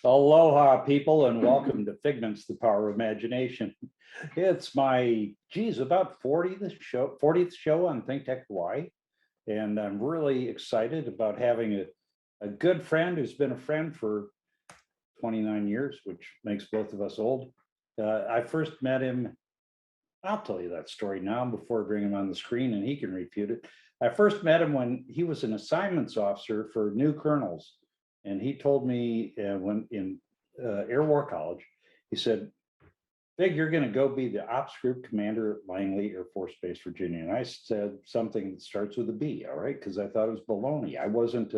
Aloha, people, and welcome to Figments, the Power of Imagination. It's my, about 40th show on Think Tech Hawaii, and I'm really excited about having a good friend who's been a friend for 29 years, which makes both of us old. I first met him, I'll tell you that story now before I bring him on the screen and he can refute it. I first met him when he was an assignments officer for new colonels. And he told me when in Air War College, he said, Big, you're going to go be the ops group commander at Langley Air Force Base, Virginia. And I said something that starts with a B, all right, because I thought it was baloney. I wasn't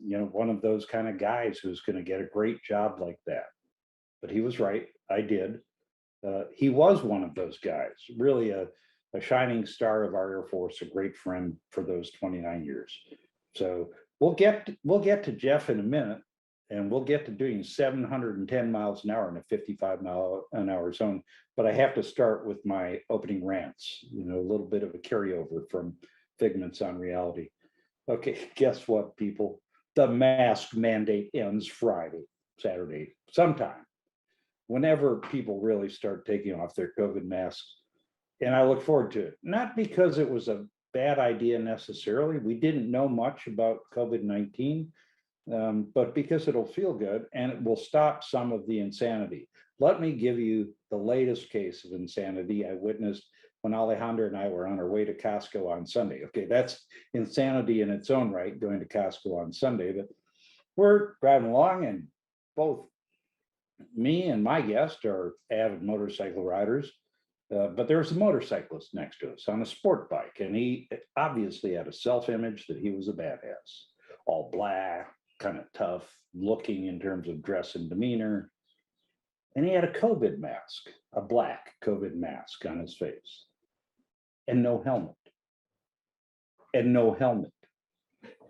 one of those kind of guys who's going to get a great job like that. But he was right. I did. He was one of those guys, really a shining star of our Air Force, a great friend for those 29 years. So we'll get to Jeff in a minute, and we'll get to doing 710 miles an hour in a 55-mile-an-hour zone. But I have to start with my opening rants, a little bit of a carryover from Figments on Reality. Okay, guess what, people? The mask mandate ends Saturday, sometime, whenever people really start taking off their COVID masks. And I look forward to it, not because it was a bad idea necessarily. We didn't know much about COVID-19, but because it'll feel good and it will stop some of the insanity. Let me give you the latest case of insanity I witnessed when Alejandra and I were on our way to Costco on Sunday. Okay, that's insanity in its own right, going to Costco on Sunday, but we're driving along and both me and my guest are avid motorcycle riders. But there was a motorcyclist next to us on a sport bike, and he obviously had a self-image that he was a badass, all black, kind of tough looking in terms of dress and demeanor. And he had a COVID mask, a black COVID mask on his face, and no helmet.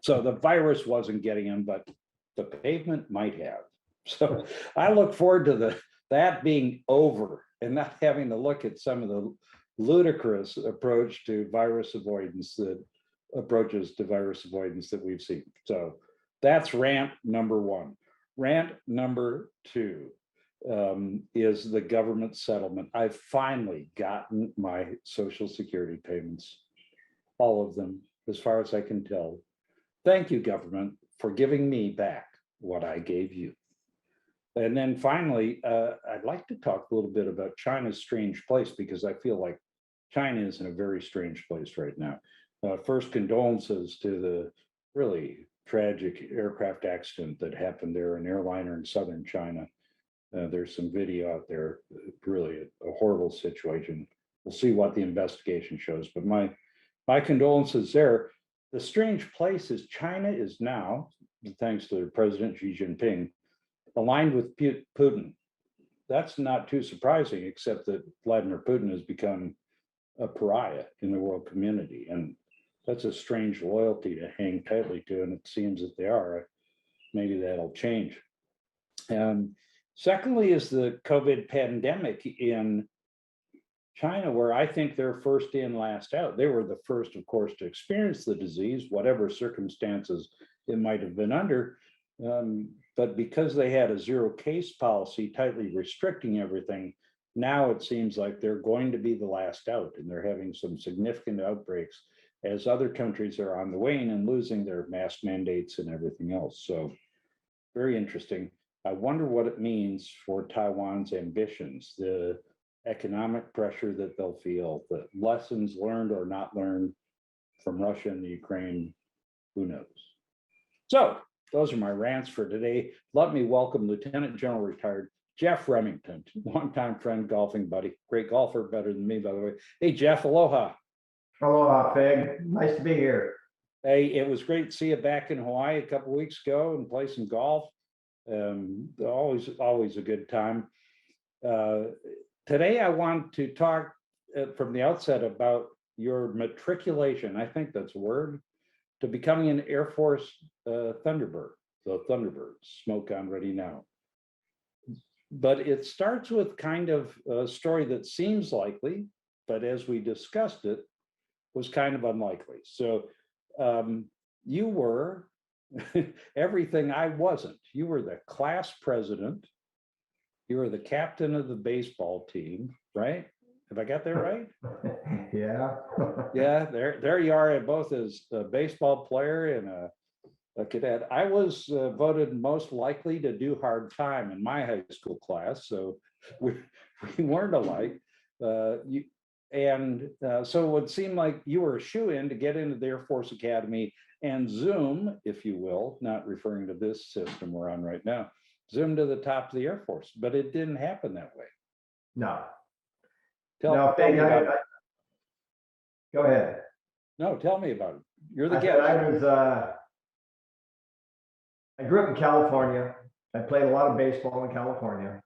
So the virus wasn't getting him, but the pavement might have. So I look forward to that being over and not having to look at some of the ludicrous approaches to virus avoidance that we've seen. So that's rant number one. Rant number two is the government settlement. I've finally gotten my Social Security payments, all of them, as far as I can tell. Thank you, government, for giving me back what I gave you. And then finally, I'd like to talk a little bit about China's strange place, because I feel like China is in a very strange place right now. First, condolences to the really tragic aircraft accident that happened there, an airliner in southern China. There's some video out there, really a horrible situation. We'll see what the investigation shows, but my condolences there. The strange place is China is now, thanks to President Xi Jinping, aligned with Putin. That's not too surprising, except that Vladimir Putin has become a pariah in the world community. And that's a strange loyalty to hang tightly to, and it seems that they are. Maybe that'll change. Secondly is the COVID pandemic in China, where I think they're first in, last out. They were the first, of course, to experience the disease, whatever circumstances it might have been under. But because they had a zero case policy, tightly restricting everything, now it seems like they're going to be the last out, and they're having some significant outbreaks as other countries are on the wane and losing their mask mandates and everything else. So very interesting. I wonder what it means for Taiwan's ambitions, the economic pressure that they'll feel, the lessons learned or not learned from Russia and the Ukraine, who knows? So those are my rants for today. Let me welcome Lieutenant General retired Jeff Remington, longtime friend, golfing buddy, great golfer, better than me, by the way. Hey, Jeff, aloha. Aloha, Fig. Nice to be here. Hey, it was great to see you back in Hawaii a couple of weeks ago and play some golf. Always a good time. Today, I want to talk from the outset about your matriculation, I think that's a word, to becoming an Air Force Thunderbird. So Thunderbirds, smoke on ready now. But it starts with kind of a story that seems likely, but as we discussed it, was kind of unlikely. So you were everything I wasn't. You were the class president. You were the captain of the baseball team, right? Have I got that right? Yeah. Yeah, there you are, both as a baseball player and a cadet. I was voted most likely to do hard time in my high school class, so we, we weren't alike. So it would seem like you were a shoe-in to get into the Air Force Academy and zoom, if you will, not referring to this system we're on right now, zoom to the top of the Air Force, but it didn't happen that way. No. Tell me about it. Go ahead. No, tell me about it. You're the I guest. I grew up in California. I played a lot of baseball in California.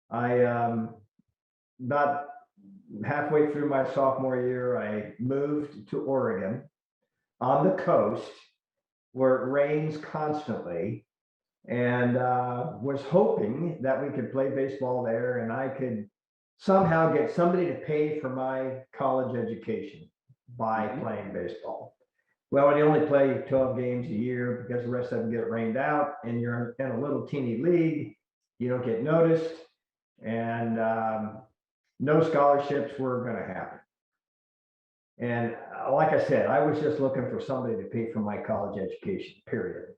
About halfway through my sophomore year, I moved to Oregon on the coast where it rains constantly, and was hoping that we could play baseball there and I could somehow get somebody to pay for my college education by playing baseball. Well, when you only play 12 games a year because the rest of them get rained out and you're in a little teeny league, you don't get noticed, and no scholarships were going to happen. And like I said, I was just looking for somebody to pay for my college education, period.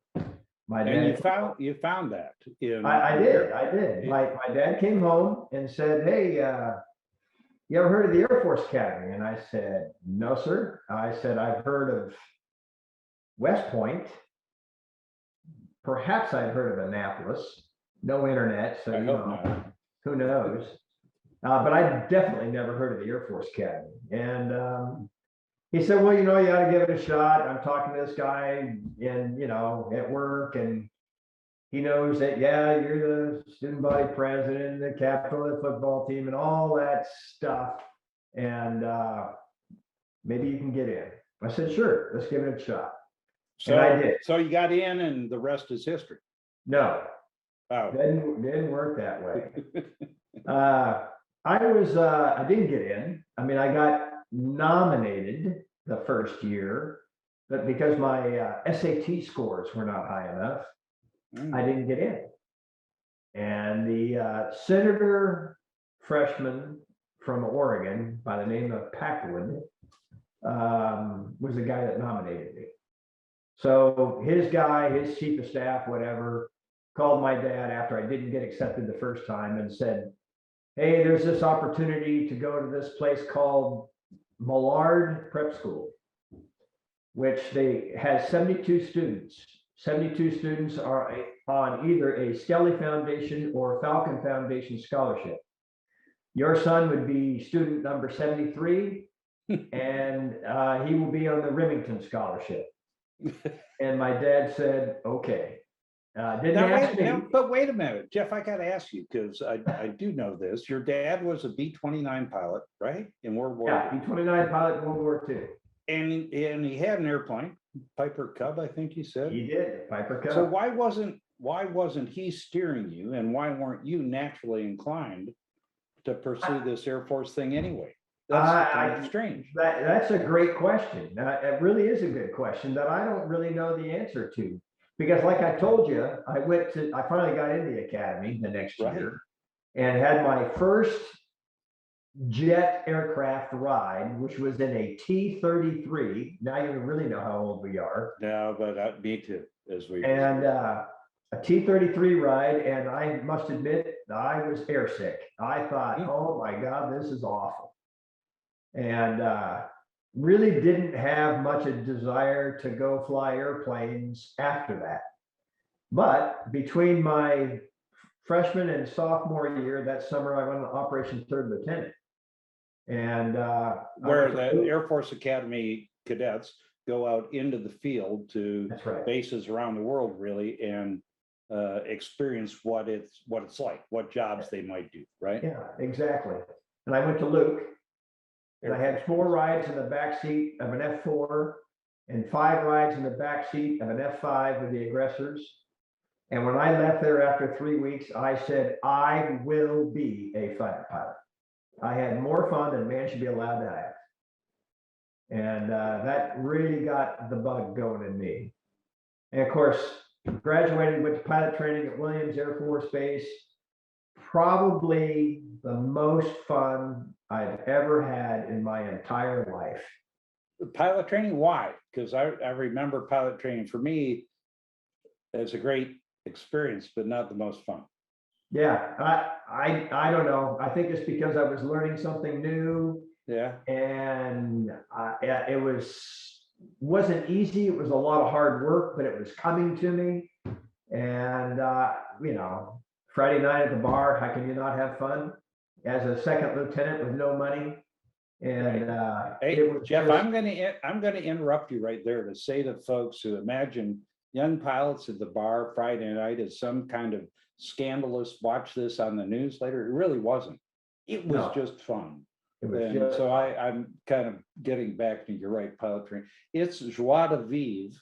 And you found that. I did. My dad came home and said, "Hey, you ever heard of the Air Force Academy?" And I said, "No, sir." I said, "I've heard of West Point. Perhaps I've heard of Annapolis. No internet, so you know, who knows?" But I definitely never heard of the Air Force Academy. And he said, "Well, you know, you ought to give it a shot. I'm talking to this guy in, you know, at work, and he knows that, yeah, you're the student body president, the captain of the football team, and all that stuff. And maybe you can get in." I said, "Sure, let's give it a shot." And I did. So you got in, and the rest is history. No, didn't work that way. I didn't get in. I mean, I got nominated the first year, but because my SAT scores were not high enough, I didn't get in. And the senator freshman from Oregon by the name of Packwood was the guy that nominated me. So his chief of staff, whatever, called my dad after I didn't get accepted the first time and said, "Hey, there's this opportunity to go to this place called Millard Prep School, which has 72 students. 72 students are on either a Skelly Foundation or Falcon Foundation scholarship. Your son would be student number 73, and he will be on the Remington scholarship." And my dad said, "Okay." Didn't ask me. But wait a minute, Jeff, I got to ask you, because I do know this. Your dad was a B-29 pilot, right? In World War II. Yeah, B-29 pilot in World War II. And he had an airplane, Piper Cub, I think you said. He did, Piper Cub. So why wasn't he steering you, and why weren't you naturally inclined to pursue this Air Force thing anyway? That's kind of strange. That's a great question. It really is a good question that I don't really know the answer to. Because like I told you, I finally got into the academy the next year and had my first jet aircraft ride, which was in a T-33. Now you really know how old we are. No, but me too, and a T-33 ride, and I must admit, I was airsick. I thought, "Oh my God, this is awful." And really didn't have much a desire to go fly airplanes after that. But between my freshman and sophomore year, that summer, I went on Operation Third Lieutenant. And where the Air Force Academy cadets go out into the field to bases around the world, really, and experience what it's like, what jobs they might do, right? Yeah, exactly. And I went to Luke. And I had 4 rides in the back seat of an F4 and 5 rides in the back seat of an F5 with the aggressors. And when I left there after 3 weeks, I said, "I will be a fighter pilot." I had more fun than a man should be allowed to have. And that really got the bug going in me. And of course, graduated, went to pilot training at Williams Air Force Base. Probably the most fun I've ever had in my entire life. Pilot training, why? Because I remember pilot training for me as a great experience, but not the most fun. Yeah, I don't know. I think it's because I was learning something new. Yeah. And it wasn't easy. It was a lot of hard work, but it was coming to me. And Friday night at the bar, how can you not have fun? As a second lieutenant with no money. And Hey, it was Jeff, just, I'm gonna interrupt you right there to say to folks who imagine young pilots at the bar Friday night as some kind of scandalous, watch this on the news later. It really wasn't. It was No. just fun. it was And just so I'm kind of getting back to, you're right, pilot training. It's joie de vivre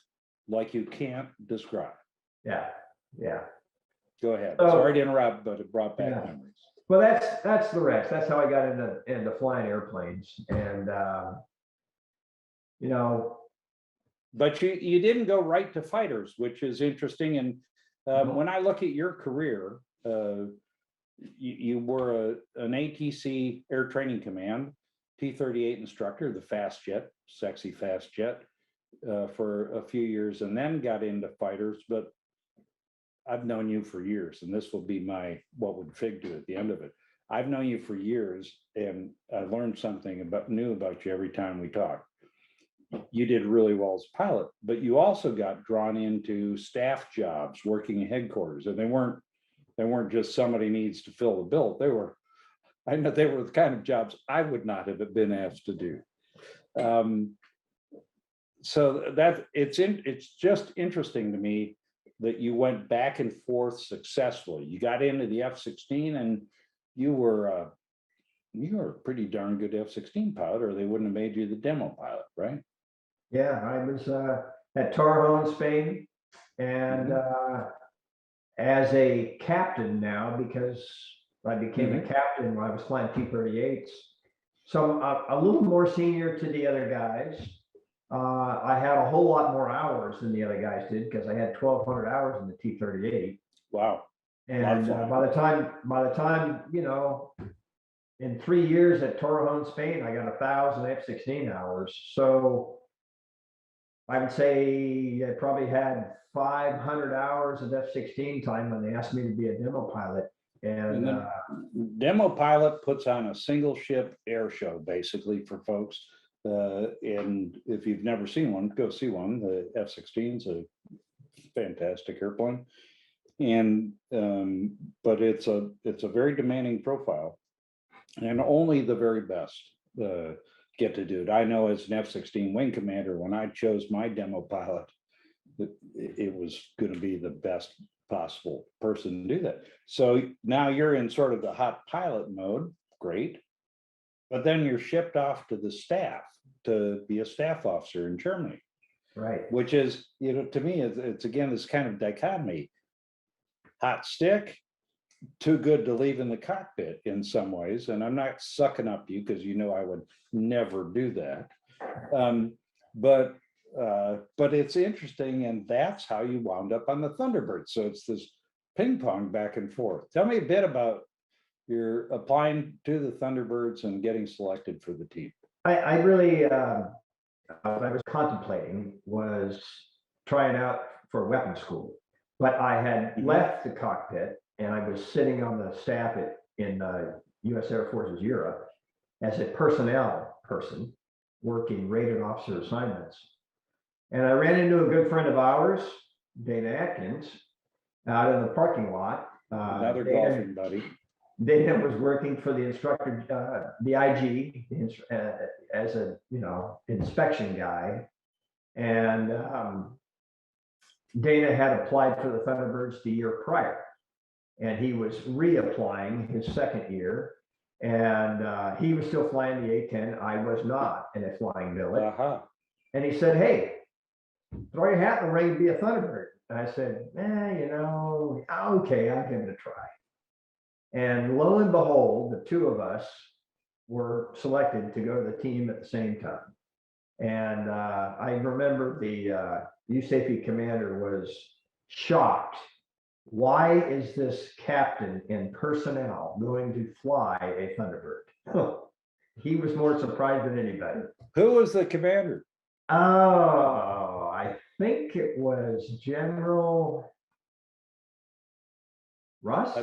like you can't describe. yeah. Go ahead. So- Sorry to interrupt, but it brought back Yeah. memories. Well, that's the rest. That's how I got into flying airplanes. And But you didn't go right to fighters, which is interesting. And No. when I look at your career, you were an ATC Air Training Command T-38 instructor, the fast jet, sexy fast jet, for a few years, and then got into fighters. But I've known you for years, and this will be what would Fig do at the end of it. I've known you for years, and I learned something new about you every time we talk. You did really well as a pilot, but you also got drawn into staff jobs, working in headquarters, and they weren't just somebody needs to fill the bill. I know they were the kind of jobs I would not have been asked to do. So that it's just interesting to me that you went back and forth successfully. You got into the F-16, and you were a pretty darn good F-16 pilot, or they wouldn't have made you the demo pilot, right? Yeah, I was at Torrejon, Spain, and as a captain now, because I became a captain when I was flying T-38s. So I'm a little more senior to the other guys. I had a whole lot more hours than the other guys did because I had 1,200 hours in the T-38. Wow. And by the time, in 3 years at Torrejon, Spain, I got 1,000 F-16 hours. So I would say I probably had 500 hours of F-16 time when they asked me to be a demo pilot. And demo pilot puts on a single ship air show, basically, for folks. And if you've never seen one, go see one. The F-16 is a fantastic airplane. And but it's a very demanding profile, and only the very best get to do it. I know as an F-16 wing commander, when I chose my demo pilot, it was going to be the best possible person to do that. So now you're in sort of the hot pilot mode, great. But then you're shipped off to the staff to be a staff officer in Germany. Right. Which is, to me, it's again, this kind of dichotomy. Hot stick, too good to leave in the cockpit in some ways. And I'm not sucking up to you because I would never do that. But it's interesting, and that's how you wound up on the Thunderbird. So it's this ping pong back and forth. Tell me a bit about your applying to the Thunderbirds and getting selected for the team. I really, what I was contemplating was trying out for weapons school, but I had left the cockpit and I was sitting on the staff in U.S. Air Force's Europe as a personnel person working rated officer assignments. And I ran into a good friend of ours, Dana Atkins, out in the parking lot. Another golfing buddy. Dana was working for the instructor, the IG, as a inspection guy, and Dana had applied for the Thunderbirds the year prior, and he was reapplying his second year, and he was still flying the A-10. I was not in a flying billet, and he said, "Hey, throw your hat in the ring and be a Thunderbird." And I said, "Okay, I'll give it a try." And lo and behold, the two of us were selected to go to the team at the same time. And I remember the USAFE commander was shocked. Why is this captain in personnel going to fly a Thunderbird? He was more surprised than anybody. Who was the commander? Oh, I think it was General Russ.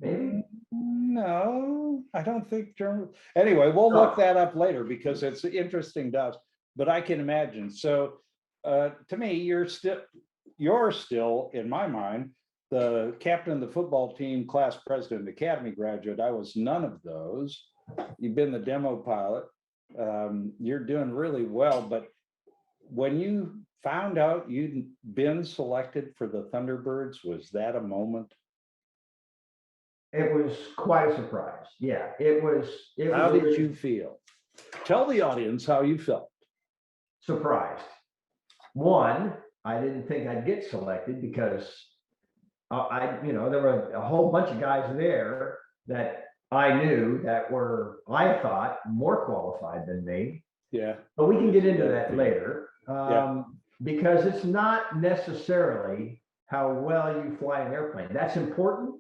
Maybe. No, I don't think German. Anyway, we'll look that up later because it's interesting to us. But I can imagine. So, to me, you're still, in my mind, the captain of the football team, class president, academy graduate. I was none of those. You've been the demo pilot. You're doing really well. But when you found out you'd been selected for the Thunderbirds, was that a moment? It was quite a surprise. Yeah, it was. How did you feel? Tell the audience how you felt. Surprised. One, I didn't think I'd get selected because there were a whole bunch of guys there that I knew that were, I thought, more qualified than me. Yeah. But we can get into that later. Because it's not necessarily how well you fly an airplane. That's important,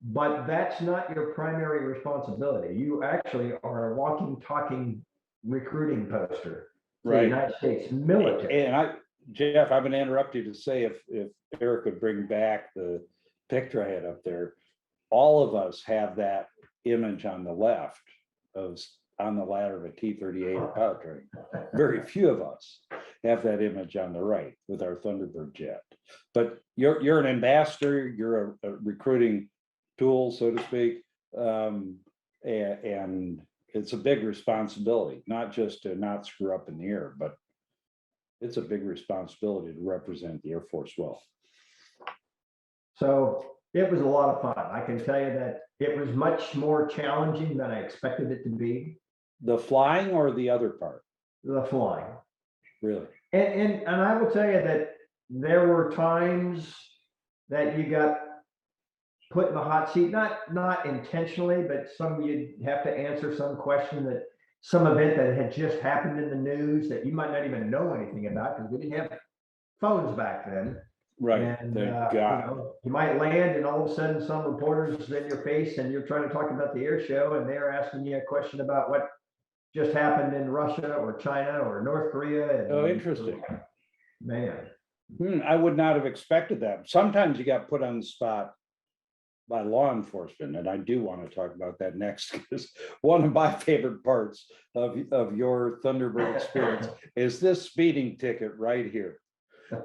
but that's not your primary responsibility. You actually are a walking, talking recruiting poster for the United States military. And Jeff, I'm going to interrupt you to say if Eric would bring back the picture I had up there, all of us have that image on the left of on the ladder of a T-38 pilot training. Very few of us have that image on the right with our Thunderbird jet. But you're an ambassador, you're a recruiting tool, so to speak, and it's a big responsibility, not just to not screw up in the air, but it's a big responsibility to represent the Air Force well. So it was a lot of fun. I can tell you that it was much more challenging than I expected it to be. The flying or the other part? The flying. Really? And I will tell you that there were times that you got put in the hot seat, not intentionally, but you'd have to answer some question that some event that had just happened in the news that you might not even know anything about because we didn't have phones back then. Right. And you might land and all of a sudden some reporters in your face and you're trying to talk about the air show and they're asking you a question about what just happened in Russia or China or North Korea. Oh, interesting. Man. I would not have expected that. Sometimes you got put on the spot by law enforcement, and I do want to talk about that next because one of my favorite parts of your Thunderbird experience is this speeding ticket right here.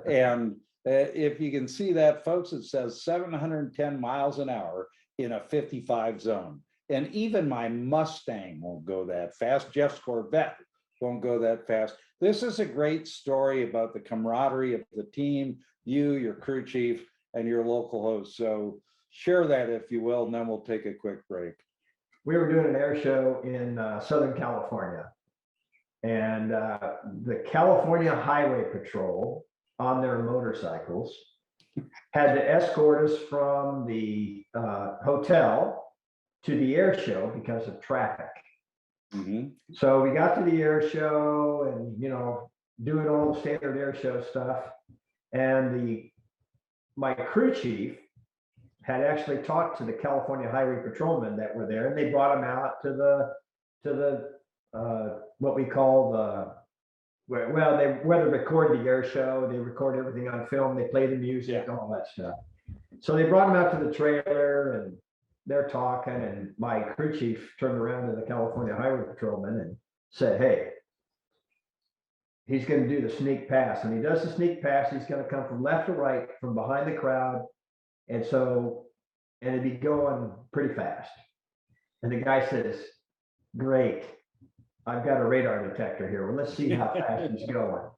And if you can see that, folks, it says 710 miles an hour in a 55 zone. And even my Mustang won't go that fast. Jeff's Corvette won't go that fast. This is a great story about the camaraderie of the team, you, your crew chief, and your local host. So share that, if you will, and then we'll take a quick break. We were doing an air show in Southern California. And the California Highway Patrol on their motorcycles had to escort us from the hotel to the air show because of traffic. Mm-hmm. So we got to the air show and, doing all the standard air show stuff. And my crew chief had actually talked to the California Highway Patrolmen that were there, and they brought him out to the what we call where they record the air show, they record everything on film, they play the music, all that stuff. So they brought him out to the trailer and they're talking, and my crew chief turned around to the California Highway Patrolman and said, "Hey, he's going to do the sneak pass. And he does the sneak pass. He's going to come from left to right, from behind the crowd. And it'd be going pretty fast." And the guy says, "Great. I've got a radar detector here. Well, let's see how fast he's going."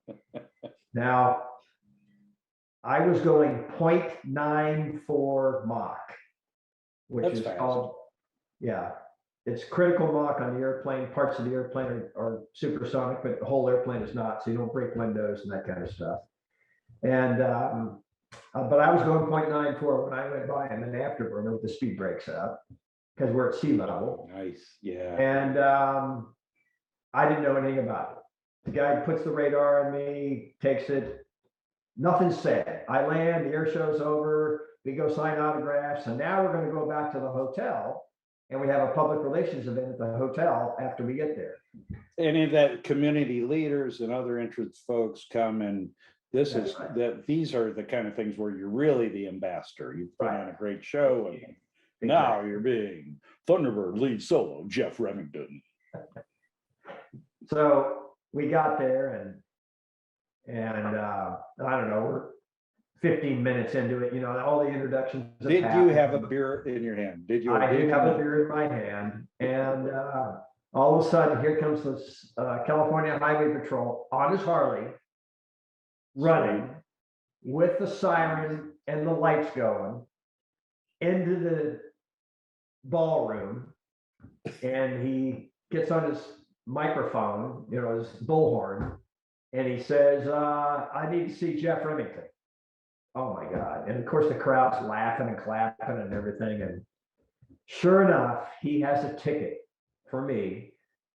Now, I was going 0.94 Mach, which That's is fast. called, it's critical Mach on the airplane. Parts of the airplane are supersonic, but the whole airplane is not, so you don't break windows and that kind of stuff. And but I was going 0.94 when I went by him in the afterburner with the speed brakes up because we're at sea level. Nice, yeah. And I didn't know anything about it. The guy puts the radar on me, takes it, nothing's said. I land, the air show's over, we go sign autographs, and now we're gonna go back to the hotel, and we have a public relations event at the hotel after we get there. Any of that community leaders and other interest folks come, and this That's is right. that these are the kind of things where you're really the ambassador. You put Right. on a great show, and now Exactly. you're being Thunderbird lead solo Jeff Remington. So we got there and I don't know, we're 15 minutes into it, you know, all the introductions. Did you have a beer in your hand? Did you? I do have a beer in my hand, and all of a sudden, here comes this California Highway Patrol on his Harley, running with the siren and the lights going into the ballroom, and he gets on his microphone, you know, his bullhorn, and he says, "I need to see Jeff Remington." Oh my God. And of course, the crowd's laughing and clapping and everything. And sure enough, he has a ticket for me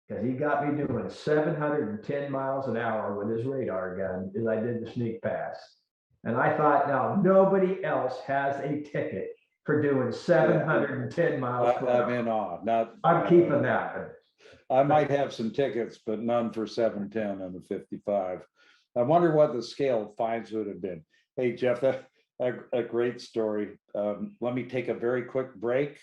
because he got me doing 710 miles an hour with his radar gun as I did the sneak pass. And I thought, now nobody else has a ticket for doing 710 miles per hour. I'm in awe. Not, I'm keeping that. I might have some tickets, but none for 710 and the 55. I wonder what the scale of fines would have been. Hey, Jeff, a great story. Let me take a very quick break,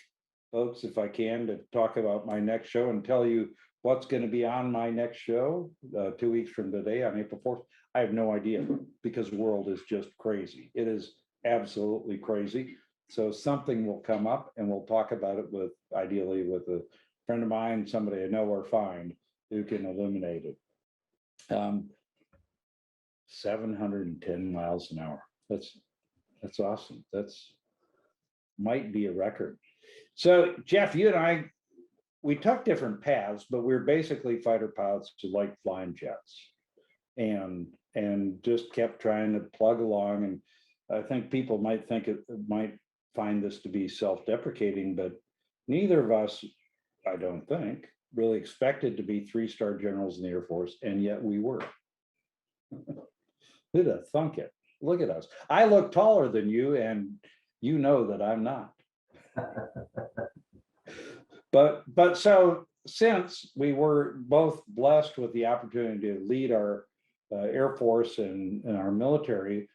folks, if I can, to talk about my next show and tell you what's going to be on my next show 2 weeks from today on April 4th. I have no idea because the world is just crazy. It is absolutely crazy. So something will come up and we'll talk about it with, ideally with a friend of mine, somebody I know or find who can illuminate it. 710 miles an hour. That's awesome. That's might be a record. So Jeff, you and I, we took different paths, but we're basically fighter pilots who like flying jets, and just kept trying to plug along. And I think people might think it might find this to be self-deprecating, but neither of us, I don't think, really expected to be 3-star generals in the Air Force, and yet we were. Who'd have thunk it? Look at us. I look taller than you, and you know that I'm not. But so since we were both blessed with the opportunity to lead our Air Force and our military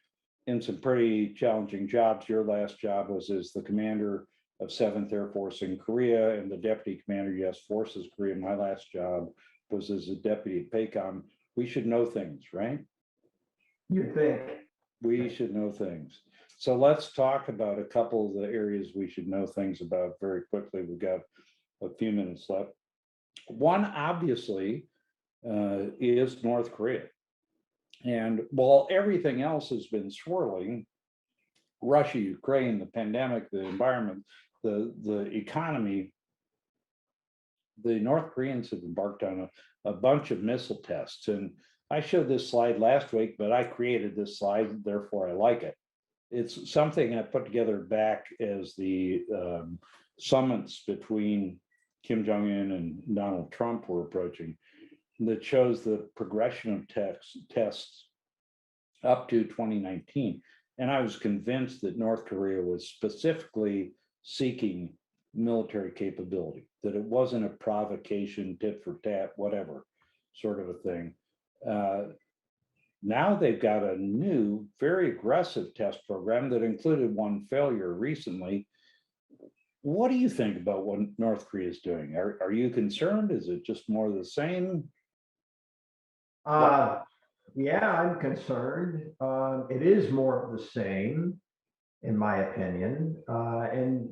in some pretty challenging jobs. Your last job was as the commander of 7th Air Force in Korea and the deputy commander, U.S. Forces Korea. My last job was as a deputy at PACOM. We should know things, right? You think. We should know things. So let's talk about a couple of the areas we should know things about very quickly. We've got a few minutes left. One, obviously, is North Korea. And while everything else has been swirling, Russia, Ukraine, the pandemic, the environment, the economy, the North Koreans have embarked on a bunch of missile tests. And I showed this slide last week, but I created this slide, therefore I like it. It's something I put together back as the summits between Kim Jong-un and Donald Trump were approaching, that shows the progression of tests up to 2019. And I was convinced that North Korea was specifically seeking military capability, that it wasn't a provocation, tit for tat, whatever sort of a thing. Now they've got a new, very aggressive test program that included one failure recently. What do you think about what North Korea is doing? Are you concerned? Is it just more of the same? Yeah, I'm concerned. It is more of the same, in my opinion. And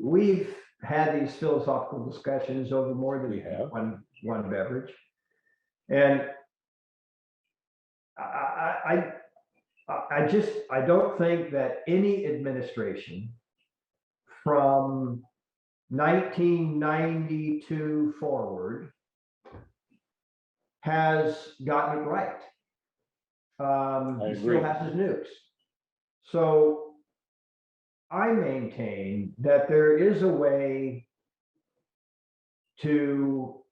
we've had these philosophical discussions over more than one beverage. And I don't think that any administration from 1992 forward has gotten it right. He still has his nukes. So I maintain that there is a way to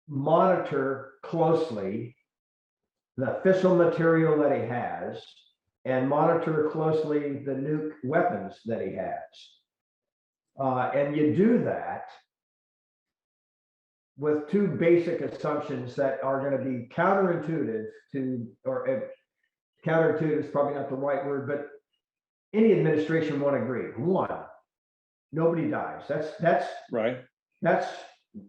monitor closely the fissile material that he has and monitor closely the nuke weapons that he has. And you do that with two basic assumptions that are going to be counterintuitive to, or counterintuitive is probably not the right word, but any administration won't agree. One, nobody dies. That's Right. That's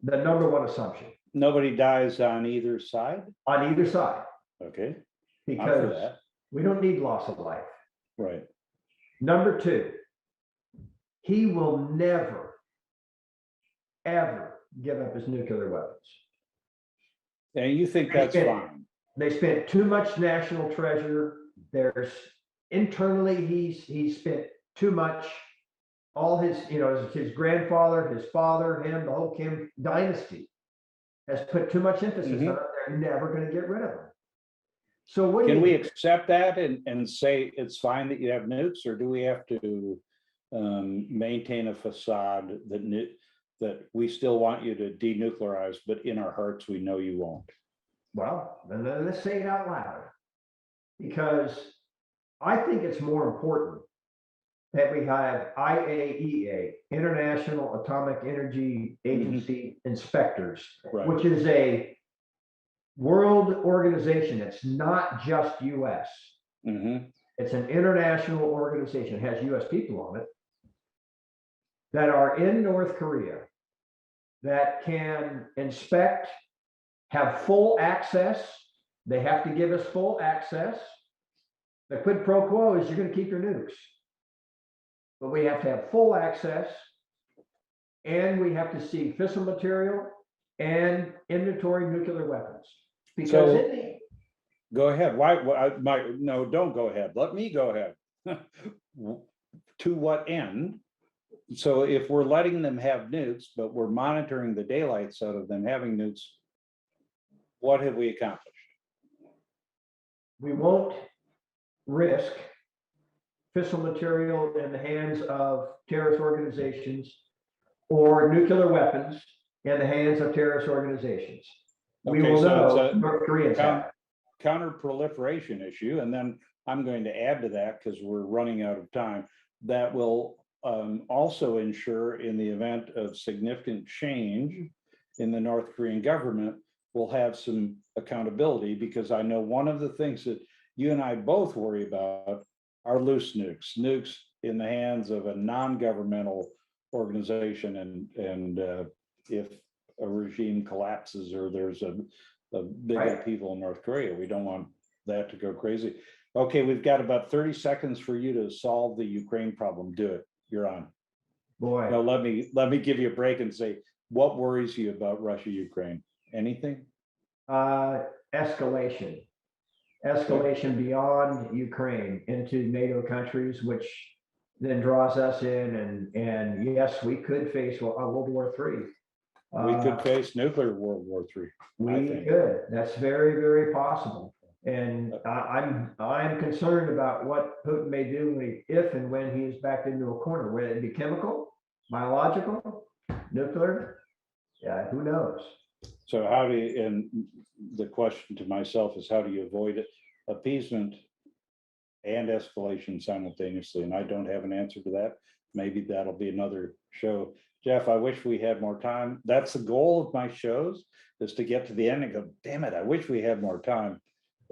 the number one assumption Nobody dies on either side. on either side, Okay. I'm for because that. we don't need loss of life. Right. Number two, he will never, ever give up his nuclear weapons. And you think that's fine? They spent too much national treasure. There's internally, he's spent too much. All his, his grandfather, his father, him, the whole Kim dynasty has put too much emphasis on it. They're never going to get rid of him. So what can we accept that and say it's fine that you have nukes, or do we have to maintain a facade that we still want you to denuclearize, but in our hearts we know you won't? Well, then let's say it out loud, because I think it's more important that we have IAEA, International Atomic Energy Agency inspectors, Right. which is a world organization. It's not just US. It's an international organization, it has US people on it, that are in North Korea, that can inspect, have full access. They have to give us full access. The quid pro quo is you're going to keep your nukes, but we have to have full access, and we have to see fissile material and inventory nuclear weapons. Because go ahead. Why? No, don't go ahead. Let me go ahead. To what end? So if we're letting them have nukes, but we're monitoring the daylights out of them having nukes, what have we accomplished? We won't risk fissile material in the hands of terrorist organizations or nuclear weapons in the hands of terrorist organizations. We will know North Koreans have counter-proliferation issue, and then I'm going to add to that, because we're running out of time, that will also ensure, in the event of significant change in the North Korean government, we'll have some accountability, because I know one of the things that you and I both worry about are loose nukes in the hands of a non-governmental organization, and if a regime collapses or there's a big upheaval in North Korea, we don't want that to go crazy. Okay, we've got about 30 seconds for you to solve the Ukraine problem. Do it. You're on. Boy. Now let me give you a break and say, what worries you about Russia, Ukraine? Anything? Escalation beyond Ukraine into NATO countries, which then draws us in, and yes, we could face World War III. We could face nuclear World War III. We could. That's very, very possible. And I'm concerned about what Putin may do if and when he is backed into a corner, whether it be chemical, biological, nuclear. Yeah, who knows? So how do you, and the question to myself is, how do you avoid it? Appeasement and escalation simultaneously? And I don't have an answer to that. Maybe that'll be another show. Jeff, I wish we had more time. That's the goal of my shows, is to get to the end and go, damn it, I wish we had more time.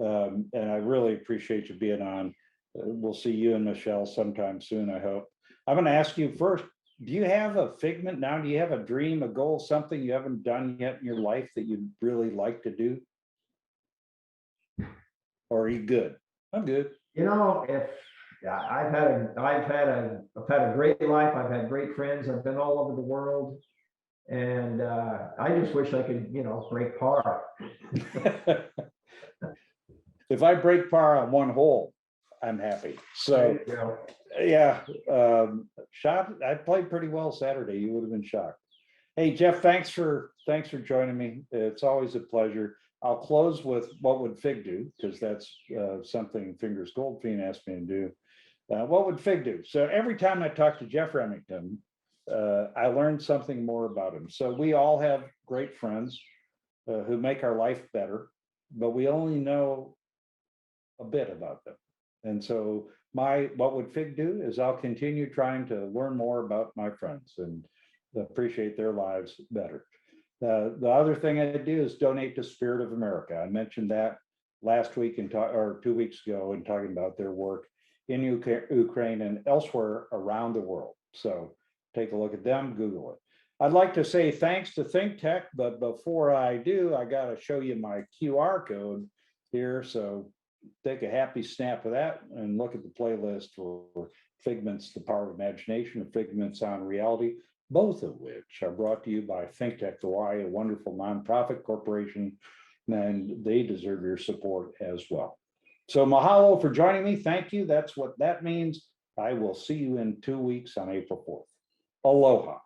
And I really appreciate you being on. We'll see you and Michelle sometime soon, I hope. I'm going to ask you first, do you have a figment now? Do you have a dream, a goal, something you haven't done yet in your life that you'd really like to do? Or are you good? I'm good. I've had a great life. I've had great friends. I've been all over the world, and I just wish I could, break par. If I break par on one hole, I'm happy. So yeah, I played pretty well Saturday. You would have been shocked. Hey Jeff, thanks for joining me. It's always a pleasure. I'll close with what would Fig do, because that's something Fingers Goldfein asked me to do. What would Fig do? So every time I talk to Jeff Remington, I learned something more about him. So we all have great friends. who make our life better, but we only know a bit about them. And so what would Fig do is I'll continue trying to learn more about my friends and appreciate their lives better. The other thing I do is donate to Spirit of America. I mentioned that last week or 2 weeks ago in talking about their work in Ukraine and elsewhere around the world. So take a look at them, Google it. I'd like to say thanks to ThinkTech, but before I do, I got to show you my QR code here. So take a happy snap of that and look at the playlist for Figments, the Power of Imagination, and Figments on Reality, both of which are brought to you by ThinkTech Hawaii, a wonderful nonprofit corporation, and they deserve your support as well. So mahalo for joining me. Thank you. That's what that means. I will see you in 2 weeks on April 4th. Aloha.